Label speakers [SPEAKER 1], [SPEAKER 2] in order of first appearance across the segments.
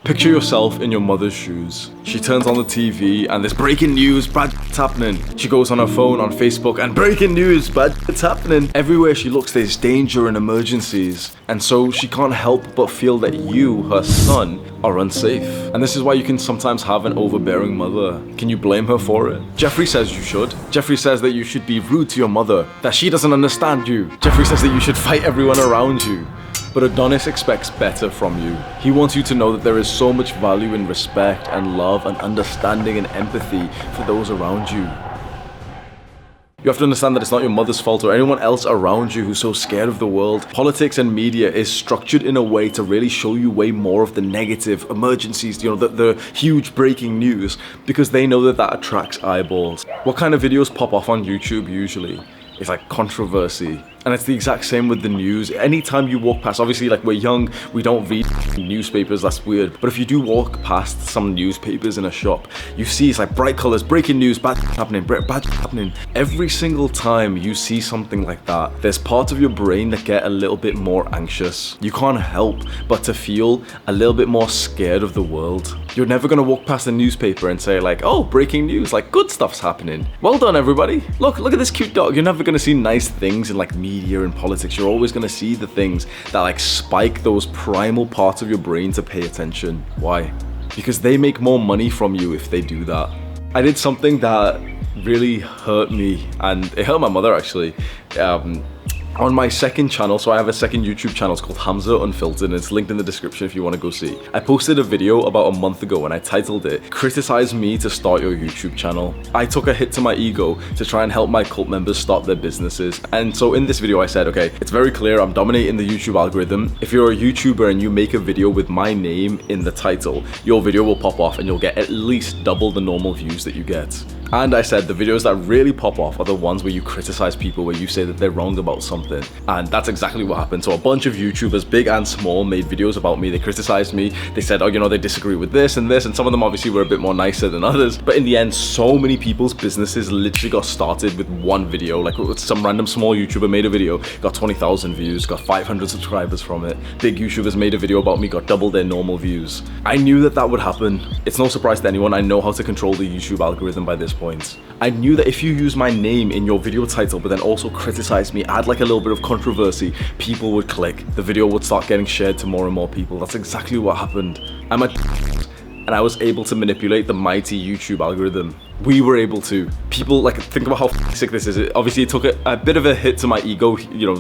[SPEAKER 1] Picture yourself in your mother's shoes. She turns on the TV and there's breaking news, bad shit's happening. She goes on her phone on Facebook and breaking news, bad shit's happening. Everywhere she looks there's danger and emergencies. And so she can't help but feel that you, her son, are unsafe. And this is why you can sometimes have an overbearing mother. Can you blame her for it? Jeffrey says you should. Jeffrey says that you should be rude to your mother, that she doesn't understand you. Jeffrey says that you should fight everyone around you. But Adonis expects better from you. He wants you to know that there is so much value in respect and love and understanding and empathy for those around you. You have to understand that it's not your mother's fault or anyone else around you who's so scared of the world. Politics and media is structured in a way to really show you way more of the negative emergencies, the huge breaking news, because they know that that attracts eyeballs. What kind of videos pop off on YouTube usually? It's like controversy. And it's the exact same with the news. Anytime you walk past, obviously like we're young, we don't read newspapers, that's weird. But if you do walk past some newspapers in a shop, you see it's like bright colors, breaking news, bad happening, bad happening. Every single time you see something like that, there's parts of your brain that get a little bit more anxious. You can't help but to feel a little bit more scared of the world. You're never gonna walk past a newspaper and say like, oh, breaking news, like good stuff's happening. Well done everybody. Look at this cute dog. You're never gonna see nice things in like media and politics. You're always gonna see the things that like spike those primal parts of your brain to pay attention. Why? Because they make more money from you if they do that. I did something that really hurt me, and it hurt my mother actually. On my second channel, so I have a second YouTube channel, it's called Hamza Unfiltered, and it's linked in the description if you want to go see. I posted a video about a month ago and I titled it, "Criticize Me to Start Your YouTube Channel." I took a hit to my ego to try and help my cult members start their businesses. And so in this video I said, okay, it's very clear I'm dominating the YouTube algorithm. If you're a YouTuber and you make a video with my name in the title, your video will pop off and you'll get at least double the normal views that you get. And I said the videos that really pop off are the ones where you criticize people, where you say that they're wrong about something. And that's exactly what happened. So a bunch of YouTubers, big and small, made videos about me. They criticized me. They said, oh, they disagree with this and this. And some of them obviously were a bit more nicer than others. But in the end, so many people's businesses literally got started with one video. Like some random small YouTuber made a video, got 20,000 views, got 500 subscribers from it. Big YouTubers made a video about me, got double their normal views. I knew that that would happen. It's no surprise to anyone. I know how to control the YouTube algorithm by this point. I knew that if you use my name in your video title but then also criticize me, add like a little bit of controversy, people would click. The video would start getting shared to more and more people. That's exactly what happened. And I was able to manipulate the mighty YouTube algorithm. We were able to. People, like, think about how sick this is. Obviously it took a bit of a hit to my ego,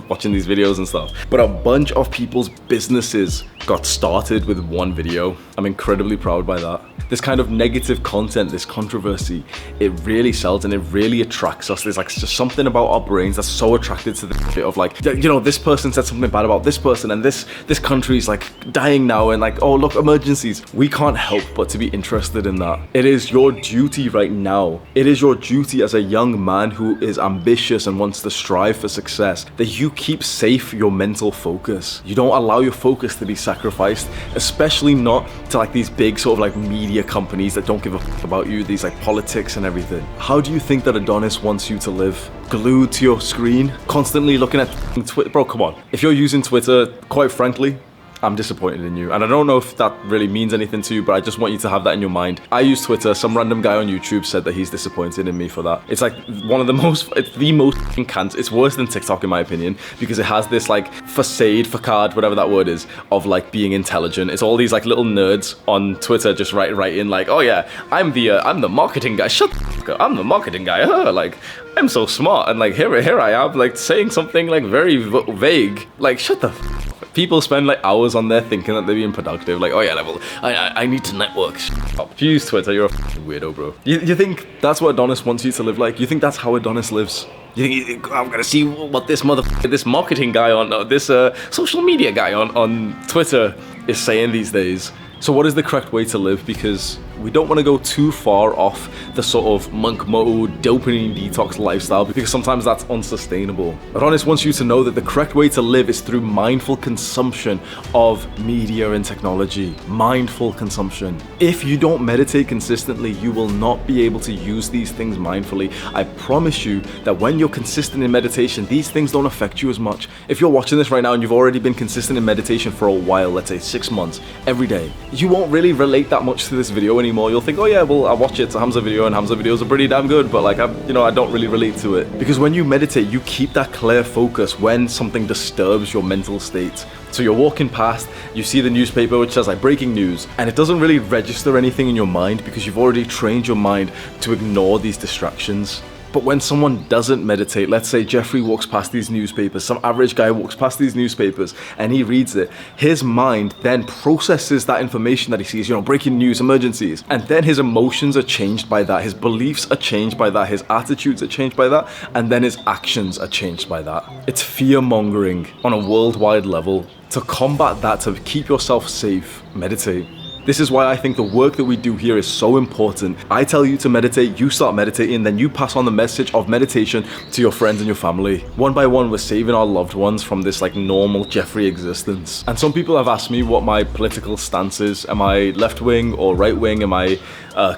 [SPEAKER 1] watching these videos and stuff. But a bunch of people's businesses got started with one video. I'm incredibly proud by that. This kind of negative content, this controversy, it really sells and it really attracts us. There's like just something about our brains that's so attracted to the bit of like, this person said something bad about this person and this country's like dying now and like, oh look, emergencies. We can't help but to be interested in that. It is your duty right now. It is your duty as a young man who is ambitious and wants to strive for success that you keep safe your mental focus. You don't allow your focus to be sacrificed, especially not to like these big sort of like media companies that don't give a fuck about you, these like politics and everything. How do you think that Adonis wants you to live? Glued to your screen? Constantly looking at Twitter? Bro, come on. If you're using Twitter, quite frankly, I'm disappointed in you. And I don't know if that really means anything to you, but I just want you to have that in your mind. I use Twitter. Some random guy on YouTube said that he's disappointed in me for that. It's like it's the most cancer. It's worse than TikTok in my opinion, because it has this like facade, whatever that word is, of like being intelligent. It's all these like little nerds on Twitter just writing like, oh yeah, I'm the marketing guy. Shut the fuck up. I'm the marketing guy. Like, I'm so smart. And like, here I am like saying something like very vague. Like, shut the fuck up. People spend like hours on there thinking that they're being productive. Like, oh yeah, well, I need to network. If you use Twitter, you're a weirdo, bro. You think that's what Adonis wants you to live like? You think that's how Adonis lives? You think I'm gonna see what this marketing guy on this social media guy on Twitter is saying these days? So what is the correct way to live? Because we don't want to go too far off the sort of monk mode, dopamine detox lifestyle, because sometimes that's unsustainable. Adonis wants you to know that the correct way to live is through mindful consumption of media and technology. Mindful consumption. If you don't meditate consistently, you will not be able to use these things mindfully. I promise you that when you're consistent in meditation, these things don't affect you as much. If you're watching this right now and you've already been consistent in meditation for a while, let's say 6 months, every day, you won't really relate that much to this video anymore. You'll think, oh yeah, well, I watch it, it's a Hamza video, and Hamza videos are pretty damn good, but like, I don't really relate to it. Because when you meditate, you keep that clear focus when something disturbs your mental state. So you're walking past, you see the newspaper which says like breaking news, and it doesn't really register anything in your mind because you've already trained your mind to ignore these distractions. But when someone doesn't meditate, let's say Jeffrey walks past these newspapers, some average guy walks past these newspapers and he reads it, his mind then processes that information that he sees, breaking news, emergencies, and then his emotions are changed by that, his beliefs are changed by that, his attitudes are changed by that, and then his actions are changed by that. It's fear-mongering on a worldwide level. To combat that, to keep yourself safe, meditate. This is why I think the work that we do here is so important. I tell you to meditate, you start meditating, then you pass on the message of meditation to your friends and your family. One by one, we're saving our loved ones from this like normal Jeffrey existence. And some people have asked me what my political stance is. Am I left-wing or right-wing? Am I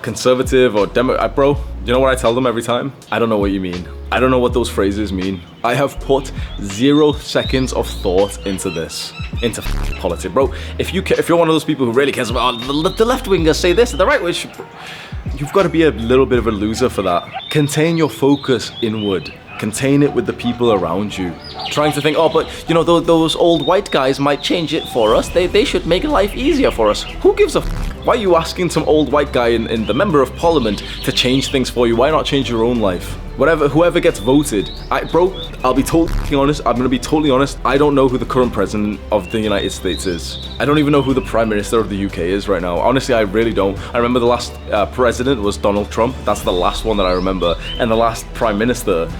[SPEAKER 1] conservative or bro, you know what I tell them every time? I don't know what you mean. I don't know what those phrases mean. I have put 0 seconds of thought into this, into politics, bro. If you're one of those people who really cares about the left wingers say this, the right wingers, you've got to be a little bit of a loser for that. Contain your focus inward. Contain it with the people around you. Trying to think, oh, but those old white guys might change it for us. They should make life easier for us. Who gives a Why are you asking some old white guy in the member of parliament to change things for you? Why not change your own life? Whoever gets voted. I'll be totally honest. I'm gonna be totally honest. I don't know who the current president of the United States is. I don't even know who the Prime Minister of the UK is right now. Honestly, I really don't. I remember the last president was Donald Trump. That's the last one that I remember. And the last Prime Minister,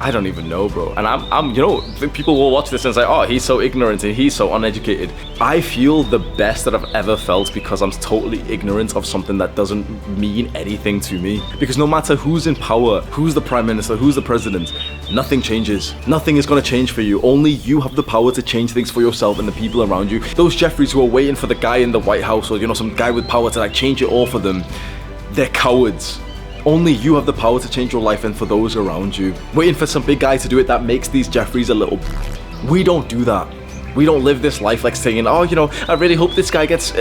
[SPEAKER 1] I don't even know, bro. And people will watch this and say, oh, he's so ignorant and he's so uneducated. I feel the best that I've ever felt because I'm totally ignorant of something that doesn't mean anything to me. Because no matter who's in power, who's the prime minister, who's the president, nothing changes. Nothing is gonna change for you. Only you have the power to change things for yourself and the people around you. Those Jeffreys who are waiting for the guy in the White House or, some guy with power to like change it all for them, they're cowards. Only you have the power to change your life and for those around you. Waiting for some big guy to do it that makes these Jeffreys a little... We don't do that. We don't live this life like saying, oh, I really hope this guy gets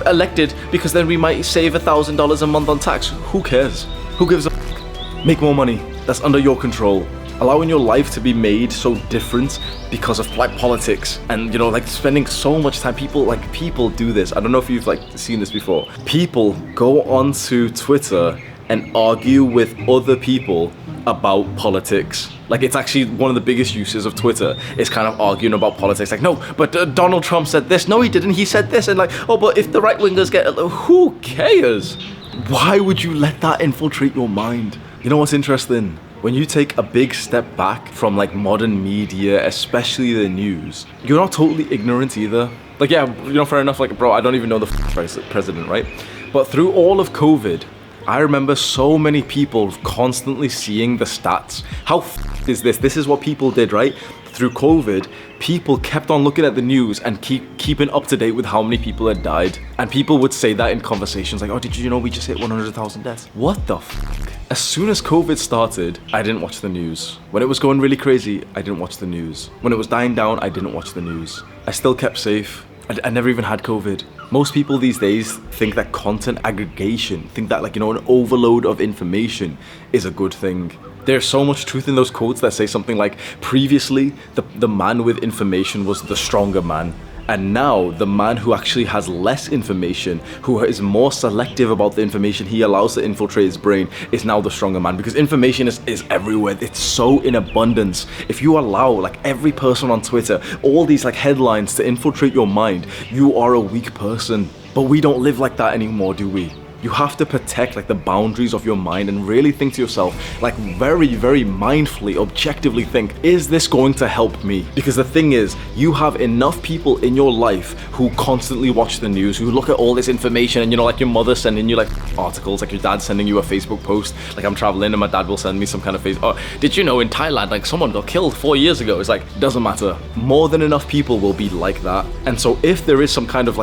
[SPEAKER 1] elected because then we might save $1,000 a month on tax. Who cares? Who gives a... Make more money. That's under your control. Allowing your life to be made so different because of like politics and spending so much time. People do this. I don't know if you've seen this before. People go onto Twitter and argue with other people about politics. It's actually one of the biggest uses of Twitter is kind of arguing about politics. No, but Donald Trump said this. No, he didn't. He said this. And oh, but if the right wingers get, who cares? Why would you let that infiltrate your mind? You know what's interesting? When you take a big step back from modern media, especially the news, you're not totally ignorant either. Fair enough, bro, I don't even know the president, right? But through all of COVID, I remember so many people constantly seeing the stats. How is this? This is what people did, right? Through COVID, people kept on looking at the news and keeping up to date with how many people had died. And people would say that in conversations oh, did you know we just hit 100,000 deaths? What the As soon as COVID started, I didn't watch the news. When it was going really crazy, I didn't watch the news. When it was dying down, I didn't watch the news. I still kept safe. I never even had COVID. Most people these days think that content aggregation, think that an overload of information is a good thing. There's so much truth in those quotes that say something like, previously, the man with information was the stronger man. And now the man who actually has less information, who is more selective about the information he allows to infiltrate his brain, is now the stronger man. Because information is everywhere. It's so in abundance. If you allow every person on Twitter, all these headlines to infiltrate your mind, you are a weak person. But we don't live like that anymore, do we? You have to protect the boundaries of your mind and really think to yourself, very, very mindfully, objectively think, is this going to help me? Because the thing is, you have enough people in your life who constantly watch the news, who look at all this information and your mother sending you articles, your dad sending you a Facebook post, I'm traveling and my dad will send me some kind of oh, did you know in Thailand, someone got killed 4 years ago? It's doesn't matter. More than enough people will be like that. And so if there is some kind of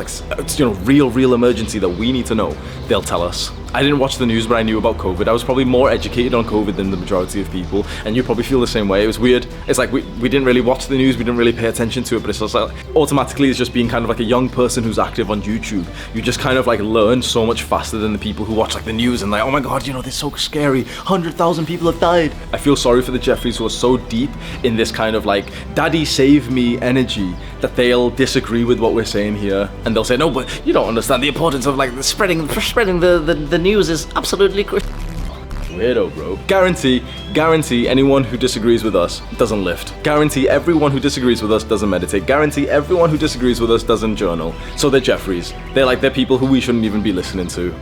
[SPEAKER 1] real emergency that we need to know, they'll tell us. I didn't watch the news, but I knew about COVID. I was probably more educated on COVID than the majority of people, and you probably feel the same way. It was weird. It's like we didn't really watch the news, we didn't really pay attention to it, but it's just like automatically it's just being kind of like a young person who's active on YouTube. You just kind of like learn so much faster than the people who watch like the news and like, oh my god, you know, this is so scary. 100,000 people have died. I feel sorry for the Jeffreys who are so deep in this kind of like daddy save me energy that they'll disagree with what we're saying here, and they'll say, no, but you don't understand the importance of like spreading the news is absolutely weirdo, bro. Guarantee anyone who disagrees with us doesn't lift. Guarantee everyone who disagrees with us doesn't meditate. Guarantee everyone who disagrees with us doesn't journal. So they're Jeffreys. They're people who we shouldn't even be listening to.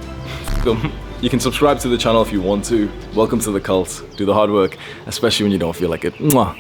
[SPEAKER 1] You can subscribe to the channel if you want to. Welcome to the cult. Do the hard work, especially when you don't feel like it. Mwah.